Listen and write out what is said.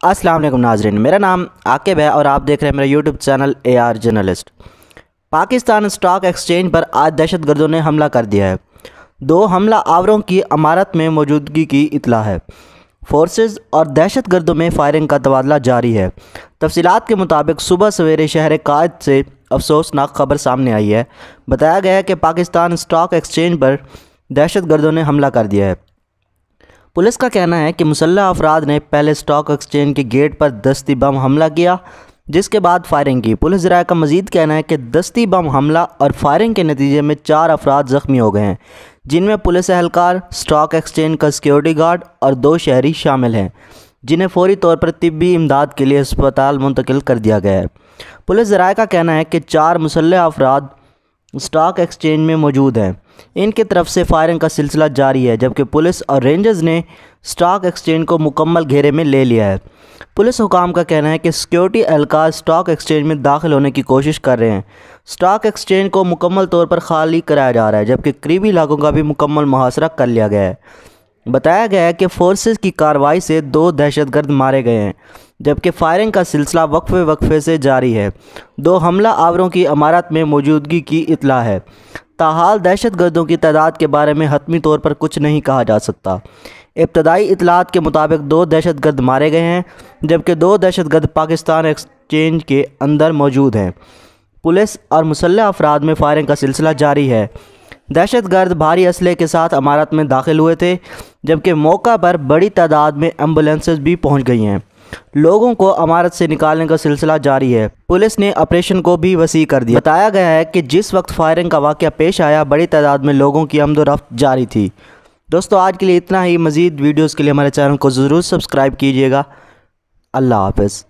अस्सलाम वालेकुम नाजरीन, मेरा नाम आकिब है और आप देख रहे हैं मेरा YouTube channel AR journalist. Pakistan stock exchange पर आज दहशतगर्दों ने हमला कर दिया है। 2 हमला आवरों की इमारत में मौजूदगी की इत्तला है। फोर्सेस और दहशतगर्दों में फायरिंग का तबादला जारी है। तफसीलात के मुताबिक सुबह सवेरे शहर कायद से अफसोसनाक खबर सामने आई है। बताया गया है कि पाकिस्तान स्टॉक एक्सचेंज पर दहशतगर्दों ने हमला कर दिया है। पुलिस का कहना है कि मुसल्लह अफराद ने पहले स्टॉक एक्सचेंज के गेट पर दस्ती बम हमला किया, जिसके बाद फायरिंग की। पुलिस ज़राए का मज़ीद कहना है कि दस्ती बम हमला और फायरिंग के नतीजे में 4 अफराद ज़ख्मी हो गए हैं, जिनमें पुलिस एहलकार, स्टॉक एक्सचेंज का सिक्योरिटी गार्ड और 2 शहरी शामिल हैं, जिन्हें फौरी तौर पर तिब्बी इमदाद के लिए अस्पताल मुंतकिल कर दिया गया है। पुलिस ज़राए का कहना है कि 4 मुसल्लह अफराद स्टॉक एक्सचेंज में मौजूद हैं। इनकी तरफ से फायरिंग का सिलसिला जारी है, जबकि पुलिस और रेंजर्स ने स्टॉक एक्सचेंज को मुकम्मल घेरे में ले लिया है। पुलिस हुकाम का कहना है कि सिक्योरिटी एहलकार स्टॉक एक्सचेंज में दाखिल होने की कोशिश कर रहे हैं। स्टॉक एक्सचेंज को मुकम्मल तौर पर खाली कराया जा रहा है, जबकि करीबी इलाकों का भी मुकम्मल मुहासरा कर लिया गया है। बताया गया है कि फोर्सेस की कार्रवाई से 2 दहशतगर्द मारे गए हैं, जबकि फायरिंग का सिलसिला वक्फे से जारी है। 2 हमला आवरों की इमारत में मौजूदगी की इत्तला है। ताहाल दहशतगर्दों की तादाद के बारे में हतमी तौर पर कुछ नहीं कहा जा सकता। इब्तदाई इतलात के मुताबिक 2 दहशतगर्द मारे गए हैं, जबकि 2 दहशतगर्द पाकिस्तान एक्सचेंज के अंदर मौजूद हैं। पुलिस और मुसल्लह अफराद में फायरिंग का सिलसिला जारी है। दहशतगर्द भारी असले के साथ इमारत में दाखिल हुए थे, जबकि मौका पर बड़ी तादाद में एम्बुलेंसेस भी पहुंच गई हैं। लोगों को इमारत से निकालने का सिलसिला जारी है। पुलिस ने ऑपरेशन को भी वसी कर दिया। बताया गया है कि जिस वक्त फायरिंग का वाक़या पेश आया, बड़ी तादाद में लोगों की आमदोरफ्त जारी थी। दोस्तों, आज के लिए इतना ही। मज़ीद वीडियोज़ के लिए हमारे चैनल को ज़रूर सब्सक्राइब कीजिएगा। अल्लाह हाफ़िज़।